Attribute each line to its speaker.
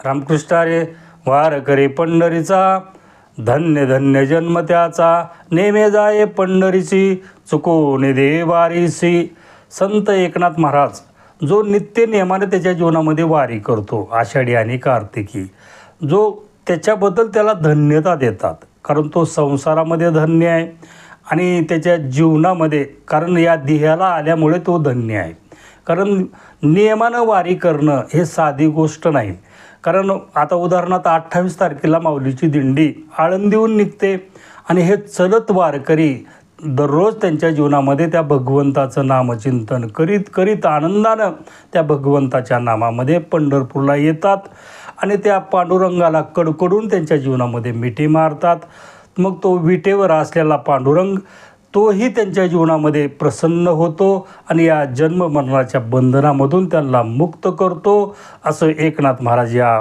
Speaker 1: रामकृष्ण हरी. वारकरी पंढरीचा, धन्य धन्य जन्म त्याचा, नेमे जाये पंढरीची, चुकून दे वारीसी. संत एकनाथ महाराज जो नित्य नियमाने त्याच्या जीवनामध्ये वारी करतो, आषाढी आणि कार्तिकी, जो त्याच्याबद्दल त्याला धन्यता देतात, कारण तो संसारामध्ये धन्य आहे आणि त्याच्या जीवनामध्ये, कारण या देहाला आल्यामुळे तो धन्य आहे. कारण नियमानं वारी करणं हे साधी गोष्ट नाही. कारण आता उदाहरणार्थ 28 तारखेला माऊलीची दिंडी आळंदीहून निघते आणि हे चलत वारकरी दररोज त्यांच्या जीवनामध्ये त्या भगवंताचं नामचिंतन करीत करीत आनंदानं त्या भगवंताच्या नामामध्ये पंढरपूरला येतात आणि त्या पांडुरंगाला कडकडून त्यांच्या जीवनामध्ये मिठी मारतात. मग तो विटेवर असलेला पांडुरंग तोही त्यांच्या जीवनामध्ये प्रसन्न होतो आणि या जन्म मरणाच्या बंधनामधून त्यांना मुक्त करतो, असं एकनाथ महाराज या